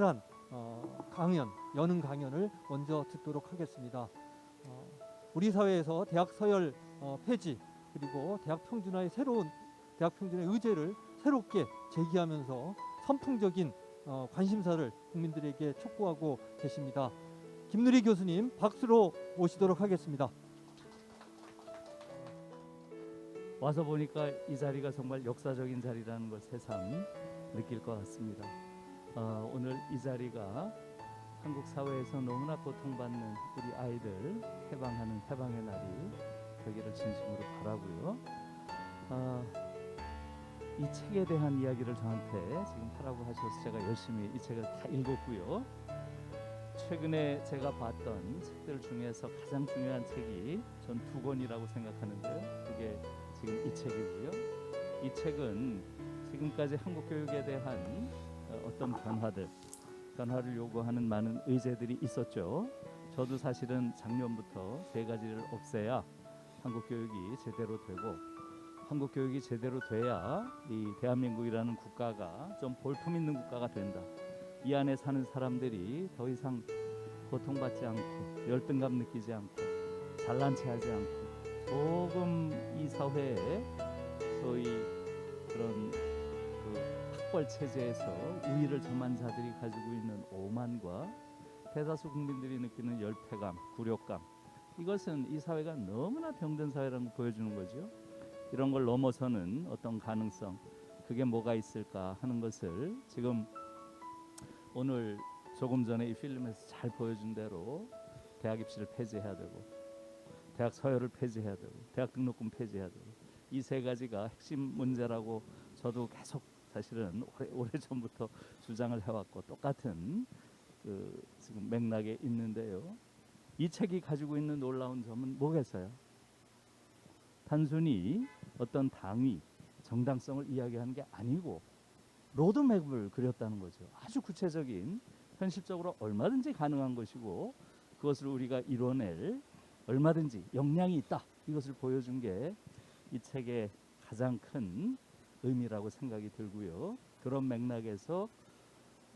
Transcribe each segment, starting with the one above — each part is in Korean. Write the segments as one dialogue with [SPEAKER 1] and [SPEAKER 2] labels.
[SPEAKER 1] 특별한 강연, 여능 강연을 먼저 듣도록 하겠습니다. 우리 사회에서 대학 서열 폐지 그리고 대학 평준화의 대학 평준화의 의제를 새롭게 제기하면서 선풍적인 관심사를 국민들에게 촉구하고 계십니다. 김누리 교수님 박수로 모시도록 하겠습니다.
[SPEAKER 2] 와서 보니까 이 자리가 정말 역사적인 자리라는 걸 새삼 느낄 것 같습니다. 오늘 이 자리가 한국 사회에서 너무나 고통받는 우리 아이들 해방하는 해방의 날이 되기를 진심으로 바라고요. 이 책에 대한 이야기를 저한테 지금 하라고 하셔서 제가 열심히 이 책을 다 읽었고요. 최근에 제가 봤던 책들 중에서 가장 중요한 책이 전 두 권이라고 생각하는데요. 그게 지금 이 책이고요. 이 책은 지금까지 한국 교육에 대한 어떤 변화를 요구하는 많은 의제들이 있었죠. 저도 사실은 작년부터 세 가지를 없애야 한국 교육이 제대로 되고, 한국 교육이 제대로 돼야 이 대한민국이라는 국가가 좀 볼품 있는 국가가 된다. 이 안에 사는 사람들이 더 이상 고통받지 않고 열등감 느끼지 않고 잘난 체하지 않고 조금 이 사회에 소위 그런 학벌 체제에서 우위를 점한 자들이 가지고 있는 오만과 대다수 국민들이 느끼는 열패감, 굴욕감, 이것은 이 사회가 너무나 병든 사회라는 걸 보여주는 거죠. 이런 걸 넘어서는 어떤 가능성, 그게 뭐가 있을까 하는 것을 지금 오늘 조금 전에 이 필름에서 잘 보여준 대로 대학 입시를 폐지해야 되고, 대학 서열을 폐지해야 되고, 대학 등록금 폐지해야 되고, 이 세 가지가 핵심 문제라고 저도 계속 사실은 오래전부터 주장을 해왔고 똑같은 지금 맥락에 있는데요. 이 책이 가지고 있는 놀라운 점은 뭐겠어요? 단순히 어떤 당위, 정당성을 이야기하는 게 아니고 로드맵을 그렸다는 거죠. 아주 구체적인, 현실적으로 얼마든지 가능한 것이고 그것을 우리가 이뤄낼 얼마든지 역량이 있다. 이것을 보여준 게 이 책의 가장 큰 의미라고 생각이 들고요. 그런 맥락에서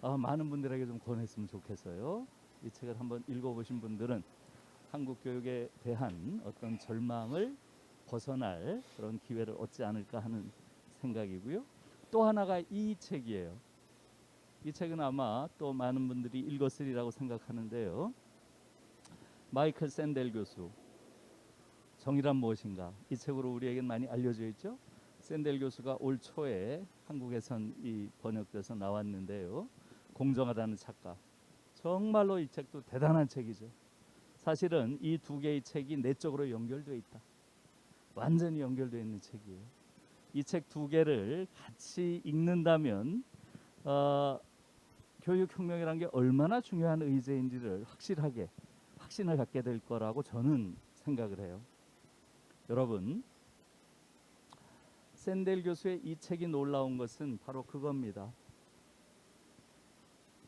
[SPEAKER 2] 많은 분들에게 좀 권했으면 좋겠어요. 이 책을 한번 읽어보신 분들은 한국 교육에 대한 어떤 절망을 벗어날 그런 기회를 얻지 않을까 하는 생각이고요. 또 하나가 이 책이에요. 이 책은 아마 또 많은 분들이 읽었으리라고 생각하는데요. 마이클 샌델 교수, 정의란 무엇인가, 이 책으로 우리에겐 많이 알려져 있죠. 샌델 교수가 올 초에 한국에선 이 번역돼서 나왔는데요. 공정하다는 착각, 정말로 이 책도 대단한 책이죠. 사실은 이 두 개의 책이 내적으로 연결되어 있다. 완전히 연결되어 있는 책이에요. 이 책 두 개를 같이 읽는다면 교육혁명이라는 게 얼마나 중요한 의제인지를 확신을 갖게 될 거라고 저는 생각을 해요. 여러분, 샌델 교수의 이 책이 놀라운 것은 바로 그겁니다.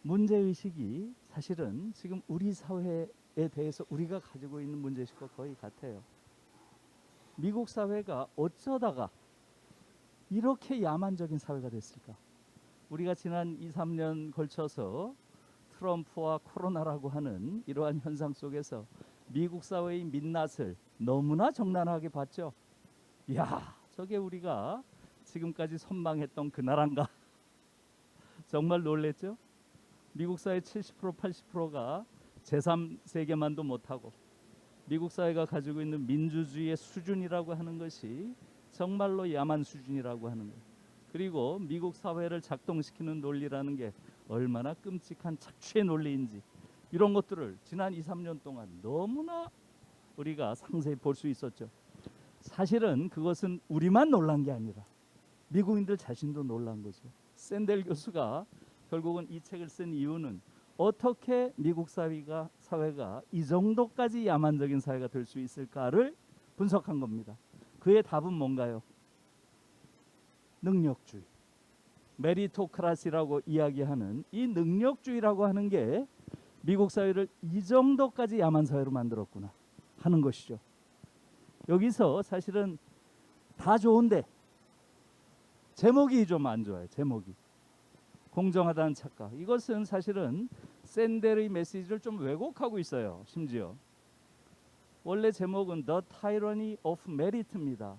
[SPEAKER 2] 문제의식이 사실은 지금 우리 사회에 대해서 우리가 가지고 있는 문제의식과 거의 같아요. 미국 사회가 어쩌다가 이렇게 야만적인 사회가 됐을까? 우리가 지난 2, 3년 걸쳐서 트럼프와 코로나라고 하는 이러한 현상 속에서 미국 사회의 민낯을 너무나 적나라하게 봤죠. 이야, 저게 우리가 지금까지 선망했던 그 나라인가? 정말 놀랬죠. 미국 사회 70% 80%가 제3세계만도 못하고 미국 사회가 가지고 있는 민주주의의 수준이라고 하는 것이 정말로 야만 수준이라고 하는 것, 그리고 미국 사회를 작동시키는 논리라는 게 얼마나 끔찍한 착취의 논리인지, 이런 것들을 지난 2, 3년 동안 너무나 우리가 상세히 볼 수 있었죠. 사실은 그것은 우리만 놀란 게 아니라 미국인들 자신도 놀란 거죠. 샌델 교수가 결국은 이 책을 쓴 이유는 어떻게 미국 사회가 이 정도까지 야만적인 사회가 될 수 있을까를 분석한 겁니다. 그의 답은 뭔가요? 능력주의, 메리토크라시라고 이야기하는 이 능력주의라고 하는 게 미국 사회를 이 정도까지 야만 사회로 만들었구나 하는 것이죠. 여기서 사실은 다 좋은데 제목이 좀 안 좋아요. 제목이 공정하다는 착각. 이것은 사실은 샌델의 메시지를 좀 왜곡하고 있어요. 심지어 원래 제목은 The Tyranny of Merit입니다.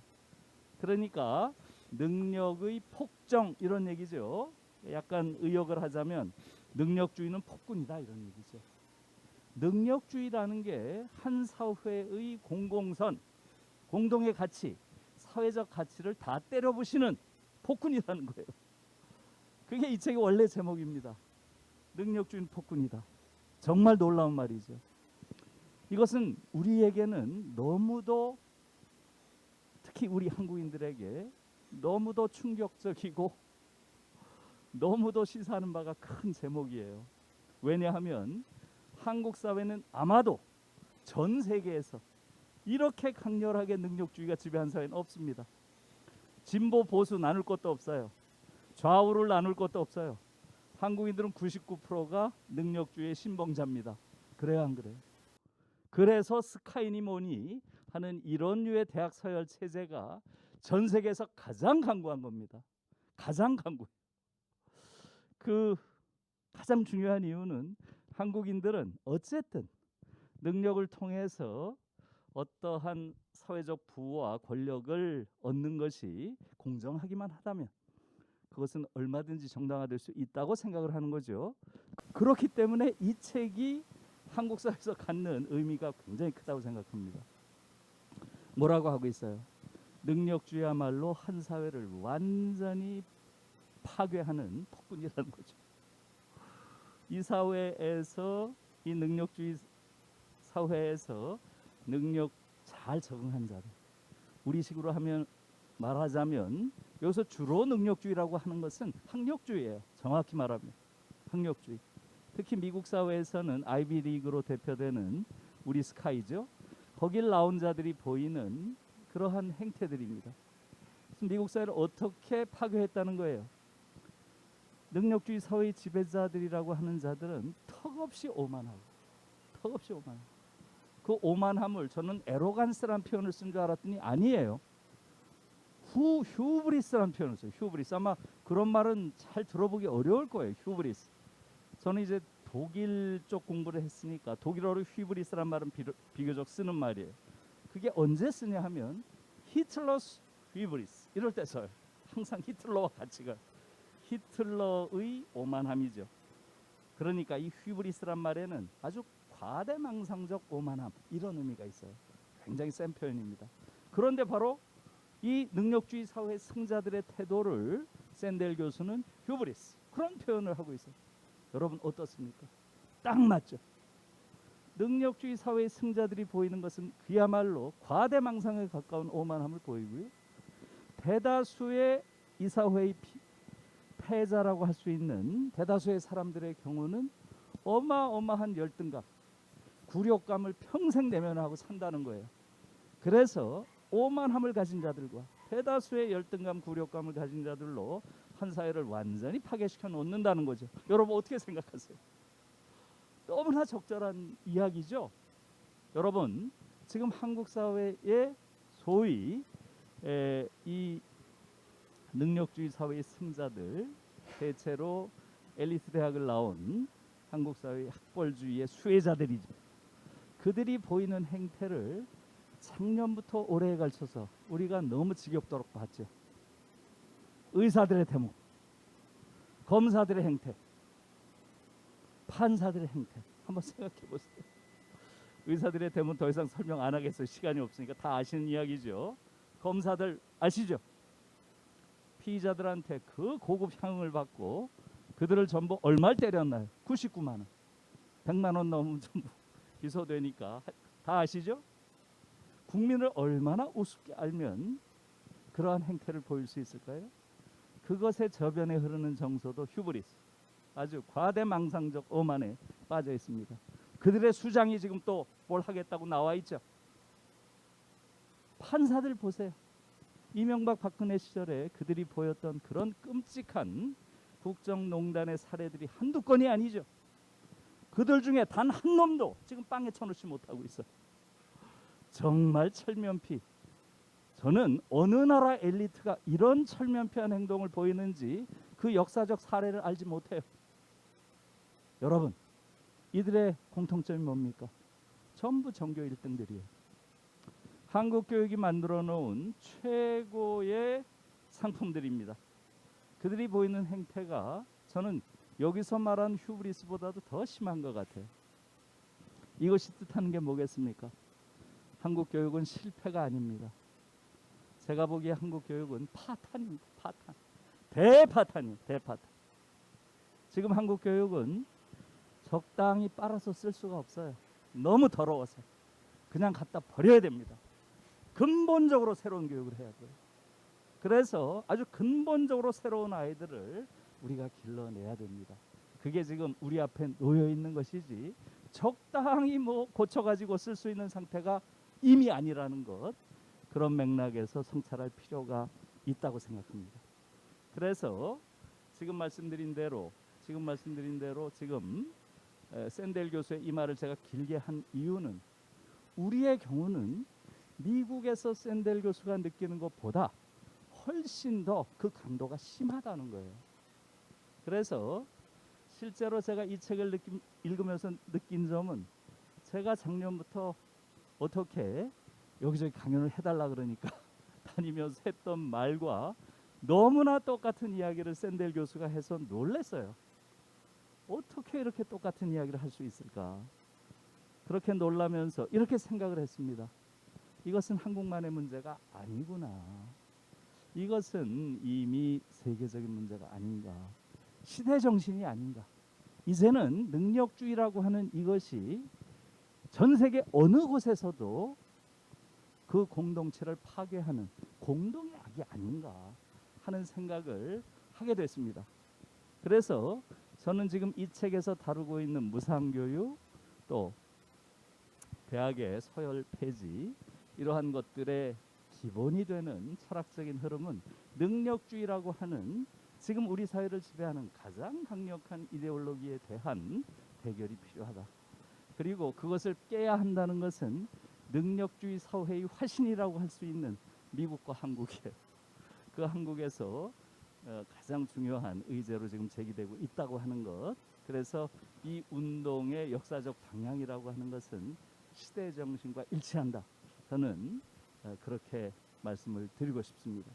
[SPEAKER 2] 그러니까 능력의 폭정 이런 얘기죠. 약간 의역을 하자면 능력주의는 폭군이다 이런 얘기죠. 능력주의라는 게 한 사회의 공공선, 공동의 가치, 사회적 가치를 다 때려부시는 폭군이라는 거예요. 그게 이 책의 원래 제목입니다. 능력주의는 폭군이다. 정말 놀라운 말이죠. 이것은 우리에게는 너무도, 특히 우리 한국인들에게 너무도 충격적이고 너무도 시사하는 바가 큰 제목이에요. 왜냐하면 한국 사회는 아마도 전 세계에서 이렇게 강렬하게 능력주의가 지배한 사회는 없습니다. 진보 보수 나눌 것도 없어요. 좌우를 나눌 것도 없어요. 한국인들은 99%가 능력주의의 신봉자입니다. 그래요, 안 그래요? 그래서 스카이니 뭐니 하는 이런 류의 대학 서열 체제가 전 세계에서 가장 강구한 겁니다. 가장 강구. 그 가장 중요한 이유는 한국인들은 어쨌든 능력을 통해서 어떠한 사회적 부와 권력을 얻는 것이 공정하기만 하다면 그것은 얼마든지 정당화될 수 있다고 생각을 하는 거죠. 그렇기 때문에 이 책이 한국 사회에서 갖는 의미가 굉장히 크다고 생각합니다. 뭐라고 하고 있어요? 능력주의야말로 한 사회를 완전히 파괴하는 폭군이라는 거죠. 이 사회에서, 이 능력주의 사회에서 능력 잘 적응한 자들, 우리식으로 하면 말하자면 여기서 주로 능력주의라고 하는 것은 학력주의예요. 정확히 말하면 학력주의. 특히 미국 사회에서는 아이비 리그로 대표되는 우리 스카이죠. 거길 나온 자들이 보이는 그러한 행태들입니다. 미국 사회를 어떻게 파괴했다는 거예요? 능력주의 사회의 지배자들이라고 하는 자들은 턱없이 오만하고 턱없이 오만하고 그 오만함을 저는 에로간스라는 표현을 쓴 줄 알았더니 아니에요. 휴브리스라는 표현을 써요. 휴브리스. 아마 그런 말은 잘 들어보기 어려울 거예요. 휴브리스. 저는 이제 독일 쪽 공부를 했으니까 독일어로 휴브리스라는 말은 비교적 쓰는 말이에요. 그게 언제 쓰냐 하면 히틀러스 휴브리스 이럴 때 써요. 항상 히틀러와 같이 가요. 히틀러의 오만함이죠. 그러니까 이 휴브리스란 말에는 아주 과대망상적 오만함 이런 의미가 있어요. 굉장히 센 표현입니다. 그런데 바로 이 능력주의 사회 승자들의 태도를 샌델 교수는 휴브리스 그런 표현을 하고 있어요. 여러분 어떻습니까? 딱 맞죠? 능력주의 사회의 승자들이 보이는 것은 그야말로 과대망상에 가까운 오만함을 보이고요. 대다수의 이 사회의 패자라고 할 수 있는 대다수의 사람들의 경우는 어마어마한 열등감, 굴욕감을 평생 내면하고 산다는 거예요. 그래서 오만함을 가진 자들과 대다수의 열등감, 굴욕감을 가진 자들로 한 사회를 완전히 파괴시켜 놓는다는 거죠. 여러분 어떻게 생각하세요? 너무나 적절한 이야기죠. 여러분 지금 한국 사회의 소위 이 능력주의 사회의 승자들, 대체로 엘리트 대학을 나온 한국 사회의 학벌주의의 수혜자들이죠. 그들이 보이는 행태를 작년부터 올해에 걸쳐서 우리가 너무 지겹도록 봤죠. 의사들의 대목, 검사들의 행태, 판사들의 행태 한번 생각해 보세요. 의사들의 대목 더 이상 설명 안 하겠어요. 시간이 없으니까 다 아시는 이야기죠. 검사들 아시죠? 피의자들한테 그 고급 향응을 받고 그들을 전부 얼마를 때렸나요? 99만 원. 100만 원 넘으면 전부 기소되니까 다 아시죠? 국민을 얼마나 우습게 알면 그러한 행태를 보일 수 있을까요? 그것의 저변에 흐르는 정서도 휴브리스, 아주 과대망상적 오만에 빠져 있습니다. 그들의 수장이 지금 또 뭘 하겠다고 나와 있죠. 판사들 보세요. 이명박 박근혜 시절에 그들이 보였던 그런 끔찍한 국정농단의 사례들이 한두 건이 아니죠. 그들 중에 단 한 놈도 지금 빵에 쳐놓지 못하고 있어요. 정말 철면피. 저는 어느 나라 엘리트가 이런 철면피한 행동을 보이는지 그 역사적 사례를 알지 못해요. 여러분, 이들의 공통점이 뭡니까? 전부 전교 1등들이에요. 한국 교육이 만들어 놓은 최고의 상품들입니다. 그들이 보이는 행태가 저는 여기서 말한 휴브리스보다도 더 심한 것 같아요. 이것이 뜻하는 게 뭐겠습니까? 한국 교육은 실패가 아닙니다. 제가 보기에 한국 교육은 파탄입니다. 파탄. 대파탄이에요. 대파탄. 지금 한국 교육은 적당히 빨아서 쓸 수가 없어요. 너무 더러워서. 그냥 갖다 버려야 됩니다. 근본적으로 새로운 교육을 해야 돼요. 그래서 아주 근본적으로 새로운 아이들을 우리가 길러내야 됩니다. 그게 지금 우리 앞에 놓여 있는 것이지 적당히 뭐 고쳐가지고 쓸 수 있는 상태가 이미 아니라는 것, 그런 맥락에서 성찰할 필요가 있다고 생각합니다. 그래서 지금 말씀드린 대로 지금 샌델 교수의 이 말을 제가 길게 한 이유는 우리의 경우는 미국에서 샌델 교수가 느끼는 것보다 훨씬 더 그 강도가 심하다는 거예요. 그래서 실제로 제가 이 책을 읽으면서 느낀 점은, 제가 작년부터 어떻게 여기저기 강연을 해달라 그러니까 다니면서 했던 말과 너무나 똑같은 이야기를 샌델 교수가 해서 놀랐어요. 어떻게 이렇게 똑같은 이야기를 할 수 있을까? 그렇게 놀라면서 이렇게 생각을 했습니다. 이것은 한국만의 문제가 아니구나. 이것은 이미 세계적인 문제가 아닌가. 시대 정신이 아닌가. 이제는 능력주의라고 하는 이것이 전 세계 어느 곳에서도 그 공동체를 파괴하는 공동의 악이 아닌가 하는 생각을 하게 됐습니다. 그래서 저는 지금 이 책에서 다루고 있는 무상교육, 또 대학의 서열 폐지, 이러한 것들의 기본이 되는 철학적인 흐름은 능력주의라고 하는 지금 우리 사회를 지배하는 가장 강력한 이데올로기에 대한 대결이 필요하다. 그리고 그것을 깨야 한다는 것은 능력주의 사회의 화신이라고 할 수 있는 미국과 한국이에요. 그 한국에서 가장 중요한 의제로 지금 제기되고 있다고 하는 것. 그래서 이 운동의 역사적 방향이라고 하는 것은 시대 정신과 일치한다. 저는 그렇게 말씀을 드리고 싶습니다.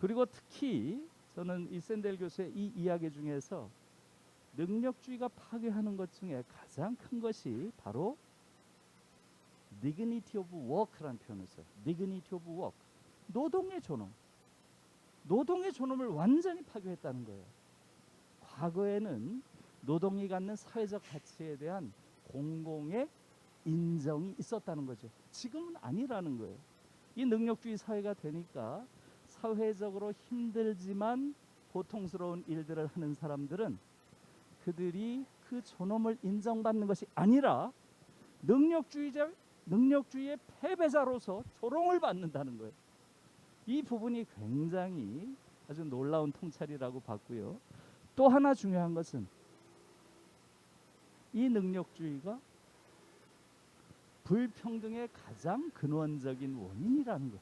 [SPEAKER 2] 그리고 특히 저는 이 샌델 교수의 이 이야기 중에서 능력주의가 파괴하는 것 중에 가장 큰 것이 바로 dignity of work라는 표현을 써요. dignity of work. 노동의 존엄. 노동의 존엄을 완전히 파괴했다는 거예요. 과거에는 노동이 갖는 사회적 가치에 대한 공공의 인정이 있었다는 거죠. 지금은 아니라는 거예요. 이 능력주의 사회가 되니까 사회적으로 힘들지만 고통스러운 일들을 하는 사람들은 그들이 그 존엄을 인정받는 것이 아니라 능력주의의 패배자로서 조롱을 받는다는 거예요. 이 부분이 굉장히 아주 놀라운 통찰이라고 봤고요. 또 하나 중요한 것은 이 능력주의가 불평등의 가장 근원적인 원인이라는 것.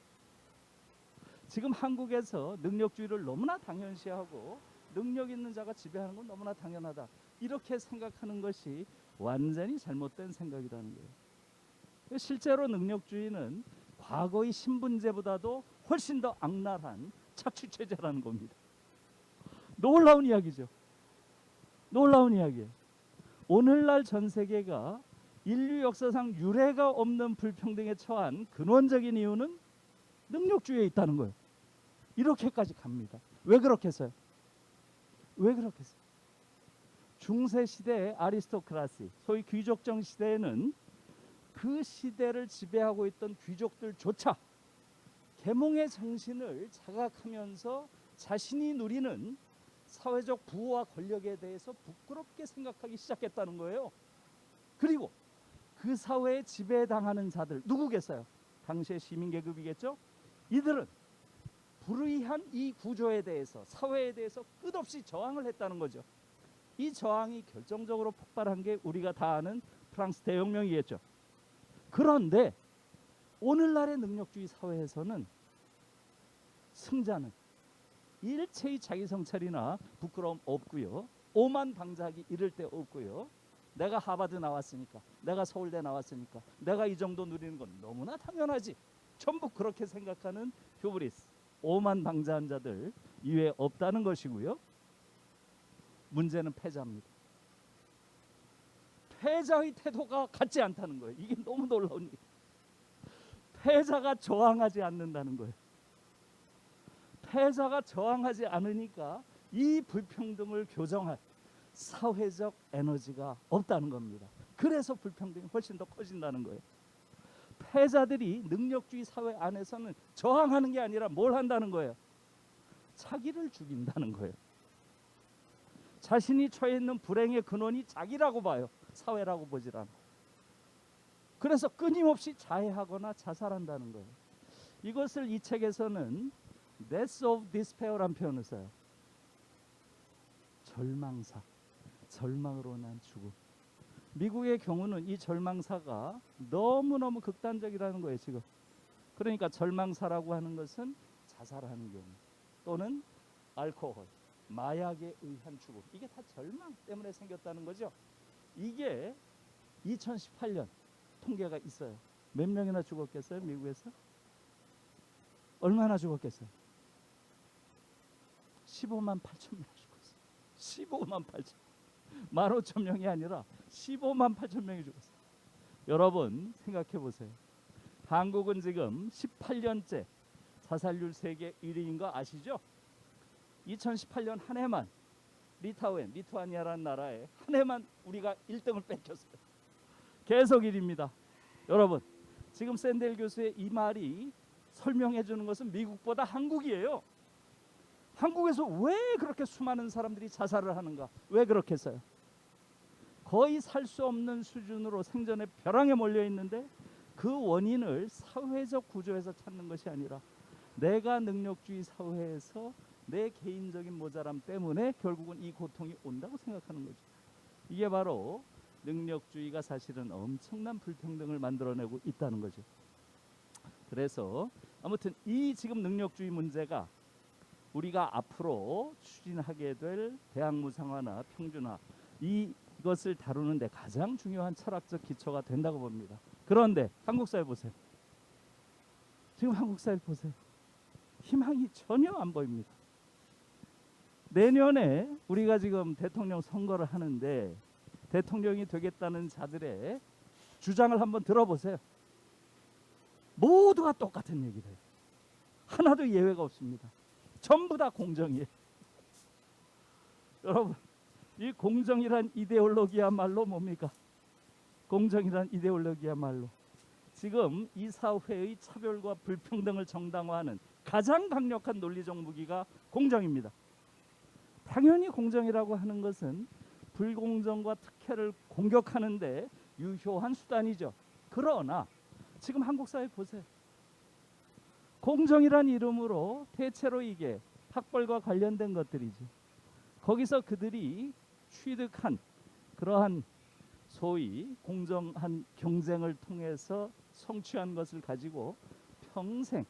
[SPEAKER 2] 지금 한국에서 능력주의를 너무나 당연시하고 능력 있는 자가 지배하는 건 너무나 당연하다, 이렇게 생각하는 것이 완전히 잘못된 생각이라는 거예요. 실제로 능력주의는 과거의 신분제보다도 훨씬 더 악랄한 착취체제라는 겁니다. 놀라운 이야기죠. 놀라운 이야기예요. 오늘날 전 세계가 인류 역사상 유례가 없는 불평등에 처한 근원적인 이유는 능력주의에 있다는 거예요. 이렇게까지 갑니다. 왜 그렇겠어요? 왜 그렇겠어요? 중세 시대의 아리스토크라시, 소위 귀족정 시대에는 그 시대를 지배하고 있던 귀족들조차 계몽의 정신을 자각하면서 자신이 누리는 사회적 부와 권력에 대해서 부끄럽게 생각하기 시작했다는 거예요. 그리고 그 사회에 지배당하는 자들 누구겠어요? 당시의 시민계급이겠죠? 이들은 불의한 이 구조에 대해서, 사회에 대해서 끝없이 저항을 했다는 거죠. 이 저항이 결정적으로 폭발한 게 우리가 다 아는 프랑스 대혁명이겠죠. 그런데 오늘날의 능력주의 사회에서는 승자는 일체의 자기 성찰이나 부끄러움 없고요. 오만방자하기 이를 데 없고요. 내가 하버드 나왔으니까, 내가 서울대 나왔으니까, 내가 이 정도 누리는 건 너무나 당연하지. 전부 그렇게 생각하는 휴브리스, 오만방자한 자들 이외에 없다는 것이고요. 문제는 패자입니다. 패자의 태도가 같지 않다는 거예요. 이게 너무 놀라운 일이에요. 패자가 저항하지 않는다는 거예요. 패자가 저항하지 않으니까 이 불평등을 교정할 사회적 에너지가 없다는 겁니다. 그래서 불평등이 훨씬 더 커진다는 거예요. 패자들이 능력주의 사회 안에서는 저항하는 게 아니라 뭘 한다는 거예요? 자기를 죽인다는 거예요. 자신이 처해 있는 불행의 근원이 자기라고 봐요. 사회라고 보질 않고. 그래서 끊임없이 자해하거나 자살한다는 거예요. 이것을 이 책에서는 Death of Despair라는 표현을 써요. 절망사, 절망으로 난 죽음. 미국의 경우는 이 절망사가 너무너무 극단적이라는 거예요, 지금. 그러니까 절망사라고 하는 것은 자살하는 경우 또는 알코올, 마약에 의한 죽음. 이게 다 절망 때문에 생겼다는 거죠. 이게 2018년 통계가 있어요. 몇 명이나 죽었겠어요, 미국에서? 얼마나 죽었겠어요? 15만 8천 명 죽었어요. 15만 8천. 15,000명이 아니라 15만 8천 명이 죽었어요. 여러분 생각해 보세요. 한국은 지금 18년째 자살률 세계 1위인 거 아시죠? 2018년 한 해만 리투아니아라는 나라에 한 해만 우리가 1등을 뺏겼어요. 계속 1위입니다. 여러분 지금 샌델 교수의 이 말이 설명해 주는 것은 미국보다 한국이에요. 한국에서 왜 그렇게 수많은 사람들이 자살을 하는가? 왜 그렇겠어요? 거의 살 수 없는 수준으로 생존의 벼랑에 몰려 있는데 그 원인을 사회적 구조에서 찾는 것이 아니라 내가 능력주의 사회에서 내 개인적인 모자람 때문에 결국은 이 고통이 온다고 생각하는 거죠. 이게 바로 능력주의가 사실은 엄청난 불평등을 만들어내고 있다는 거죠. 그래서 아무튼 이 지금 능력주의 문제가 우리가 앞으로 추진하게 될 대학무상화나 평준화 이것을 다루는데 가장 중요한 철학적 기초가 된다고 봅니다. 그런데 한국 사회 보세요. 지금 한국 사회 보세요. 희망이 전혀 안 보입니다. 내년에 우리가 지금 대통령 선거를 하는데 대통령이 되겠다는 자들의 주장을 한번 들어보세요. 모두가 똑같은 얘기를 해요. 하나도 예외가 없습니다. 전부 다 공정이에요. 여러분 이 공정이란 이데올로기야말로 뭡니까? 공정이란 이데올로기야말로 지금 이 사회의 차별과 불평등을 정당화하는 가장 강력한 논리적 무기가 공정입니다. 당연히 공정이라고 하는 것은 불공정과 특혜를 공격하는데 유효한 수단이죠. 그러나 지금 한국 사회 보세요. 공정이란 이름으로 대체로 이게 학벌과 관련된 것들이지. 거기서 그들이 취득한 그러한 소위 공정한 경쟁을 통해서 성취한 것을 가지고 평생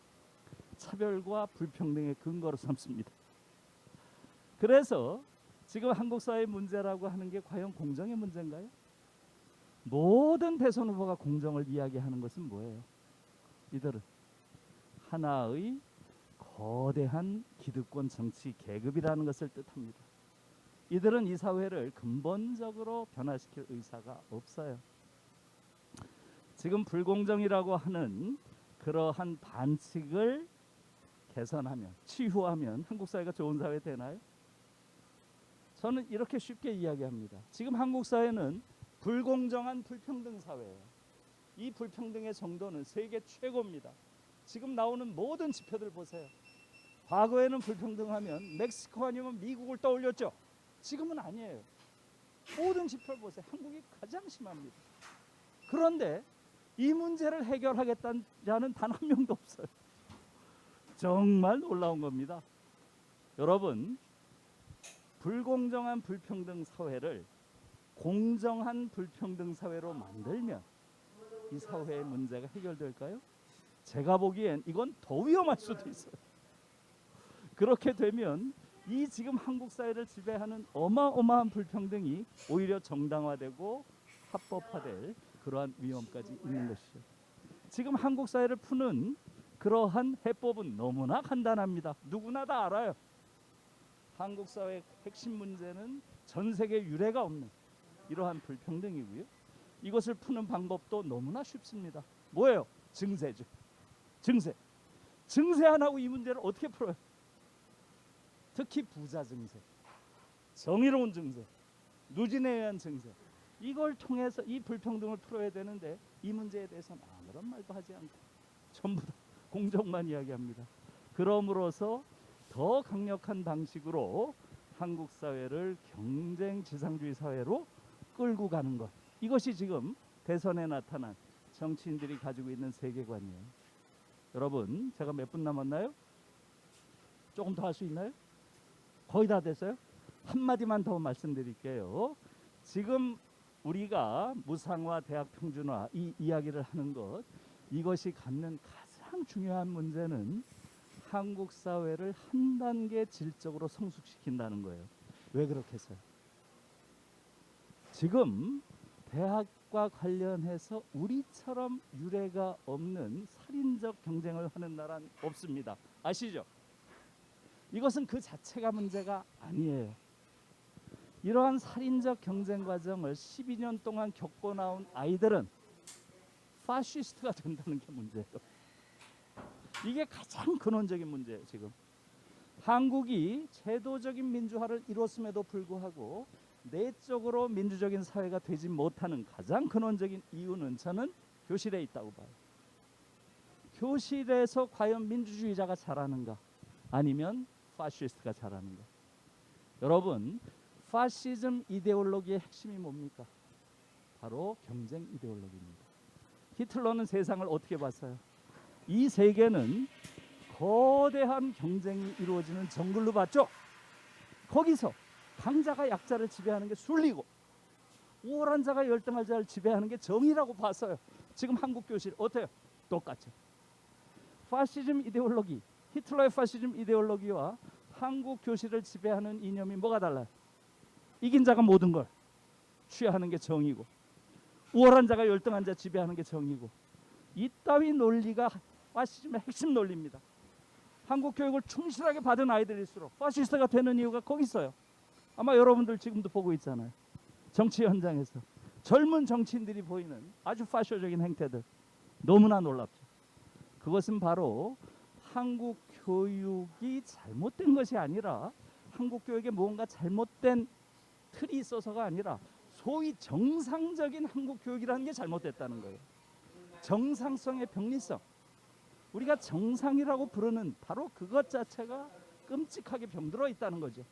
[SPEAKER 2] 차별과 불평등의 근거로 삼습니다. 그래서 지금 한국 사회의 문제라고 하는 게 과연 공정의 문제인가요? 모든 대선 후보가 공정을 이야기하는 것은 뭐예요? 이들은 하나의 거대한 기득권 정치 계급이라는 것을 뜻합니다. 이들은 이 사회를 근본적으로 변화시킬 의사가 없어요. 지금 불공정이라고 하는 그러한 반칙을 개선하면, 치유하면 한국 사회가 좋은 사회 되나요? 저는 이렇게 쉽게 이야기합니다. 지금 한국 사회는 불공정한 불평등 사회예요. 이 불평등의 정도는 세계 최고입니다. 지금 나오는 모든 지표들 보세요. 과거에는 불평등하면 멕시코 아니면 미국을 떠올렸죠. 지금은 아니에요. 모든 지표를 보세요. 한국이 가장 심합니다. 그런데 이 문제를 해결하겠다는 자는 단 한 명도 없어요. 정말 놀라운 겁니다. 여러분, 불공정한 불평등 사회를 공정한 불평등 사회로 만들면 이 사회의 문제가 해결될까요? 제가 보기엔 이건 더 위험할 수도 있어요. 그렇게 되면 이 지금 한국 사회를 지배하는 어마어마한 불평등이 오히려 정당화되고 합법화될 그러한 위험까지 있는 것이죠. 지금 한국 사회를 푸는 그러한 해법은 너무나 간단합니다. 누구나 다 알아요. 한국 사회의 핵심 문제는 전 세계 유례가 없는 이러한 불평등이고요. 이것을 푸는 방법도 너무나 쉽습니다. 뭐예요? 증세죠. 증세. 증세 안 하고 이 문제를 어떻게 풀어요? 특히 부자 증세, 정의로운 증세, 누진에 의한 증세, 이걸 통해서 이 불평등을 풀어야 되는데 이 문제에 대해서는 아무런 말도 하지 않고 전부 다 공정만 이야기합니다. 그러므로서 더 강력한 방식으로 한국 사회를 경쟁 지상주의 사회로 끌고 가는 것, 이것이 지금 대선에 나타난 정치인들이 가지고 있는 세계관이에요. 여러분, 제가 몇 분 남았나요? 조금 더 할 수 있나요? 거의 다 됐어요? 한마디만 더 말씀드릴게요. 지금 우리가 무상화, 대학 평준화 이 이야기를 하는 것, 이것이 갖는 가장 중요한 문제는 한국 사회를 한 단계 질적으로 성숙시킨다는 거예요. 왜 그렇게 했어요? 지금 대학과 관련해서 우리처럼 유례가 없는 살인적 경쟁을 하는 나라는 없습니다. 아시죠? 이것은 그 자체가 문제가 아니에요. 이러한 살인적 경쟁 과정을 12년 동안 겪고 나온 아이들은 파시스트가 된다는 게 문제예요. 이게 가장 근원적인 문제예요. 지금 한국이 제도적인 민주화를 이뤘음에도 불구하고 내적으로 민주적인 사회가 되지 못하는 가장 근원적인 이유는 저는 교실에 있다고 봐요. 교실에서 과연 민주주의자가 자라는가, 아니면 파시스트가 자라는가. 여러분, 파시즘 이데올로기의 핵심이 뭡니까? 바로 경쟁 이데올로기입니다. 히틀러는 세상을 어떻게 봤어요? 이 세계는 거대한 경쟁이 이루어지는 정글로 봤죠. 거기서 강자가 약자를 지배하는 게 순리고 우월한 자가 열등한 자를 지배하는 게 정의라고 봤어요. 지금 한국 교실 어때요? 똑같죠. 파시즘 이데올로기, 히틀러의 파시즘 이데올로기와 한국 교실을 지배하는 이념이 뭐가 달라요? 이긴 자가 모든 걸 취하는 게 정의고, 우월한 자가 열등한 자 지배하는 게 정의고, 이따위 논리가 파시즘의 핵심 논리입니다. 한국 교육을 충실하게 받은 아이들일수록 파시스트가 되는 이유가 거기 있어요. 아마 여러분들 지금도 보고 있잖아요. 정치 현장에서 젊은 정치인들이 보이는 아주 파쇼적인 행태들, 너무나 놀랍죠. 그것은 바로 한국 교육이 잘못된 것이 아니라, 한국 교육에 뭔가 잘못된 틀이 있어서가 아니라 소위 정상적인 한국 교육이라는 게 잘못됐다는 거예요. 정상성의 병리성, 우리가 정상이라고 부르는 바로 그것 자체가 끔찍하게 병들어 있다는 거죠.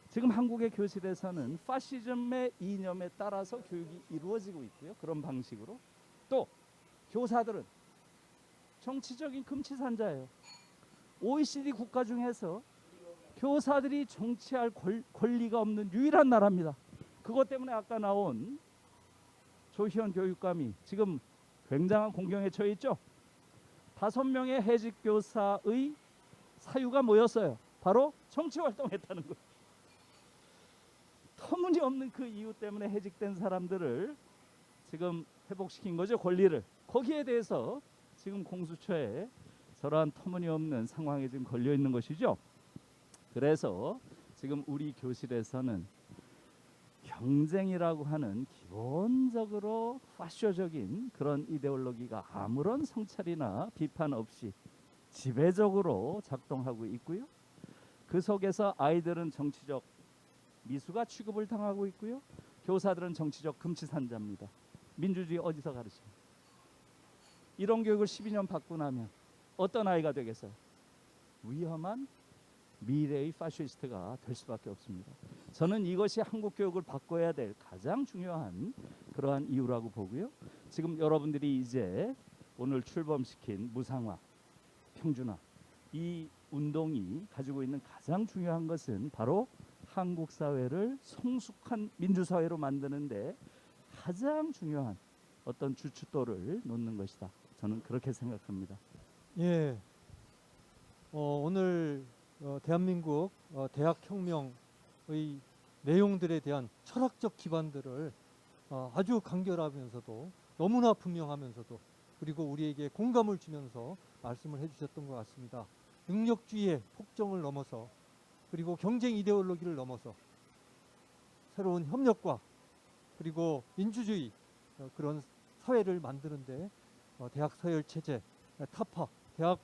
[SPEAKER 2] 지금 한국의 교실에서는 파시즘의 이념에 따라서 교육이 이루어지고 있고요. 그런 방식으로. 또 교사들은 정치적인 금치산자예요. OECD 국가 중에서 교사들이 정치할 권리가 없는 유일한 나라입니다. 그것 때문에 아까 나온 조희연 교육감이 지금 굉장한 공경에 처해 있죠. 5명의 해직 교사의 사유가 뭐였어요? 바로 정치 활동했다는 거예요. 터무니없는 그 이유 때문에 해직된 사람들을 지금 회복시킨 거죠, 권리를. 거기에 대해서 지금 공수처에 저러한 터무니없는 상황에 지금 걸려 있는 것이죠. 그래서 지금 우리 교실에서는 경쟁이라고 하는 기본적으로 파쇼적인 그런 이데올로기가 아무런 성찰이나 비판 없이 지배적으로 작동하고 있고요. 그 속에서 아이들은 정치적 미수가 취급을 당하고 있고요. 교사들은 정치적 금치산자입니다. 민주주의 어디서 가르쳐요? 이런 교육을 12년 받고 나면 어떤 아이가 되겠어요? 위험한 미래의 파시스트가 될 수밖에 없습니다. 저는 이것이 한국 교육을 바꿔야 될 가장 중요한 그러한 이유라고 보고요. 지금 여러분들이 이제 오늘 출범시킨 무상화, 평준화, 이 운동이 가지고 있는 가장 중요한 것은 바로 한국 사회를 성숙한 민주사회로 만드는데 가장 중요한 어떤 주춧돌을 놓는 것이다. 저는 그렇게 생각합니다.
[SPEAKER 1] 예. 오늘 대한민국 대학혁명의 내용들에 대한 철학적 기반들을 아주 간결하면서도 너무나 분명하면서도 그리고 우리에게 공감을 주면서 말씀을 해주셨던 것 같습니다. 능력주의의 폭정을 넘어서 그리고 경쟁 이데올로기를 넘어서 새로운 협력과 그리고 민주주의 그런 사회를 만드는데 대학 서열 체제, 타파, 대학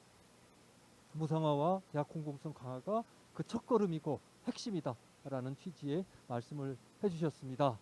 [SPEAKER 1] 무상화와 대학 공공성 강화가 그 첫걸음이고 핵심이다라는 취지의 말씀을 해주셨습니다.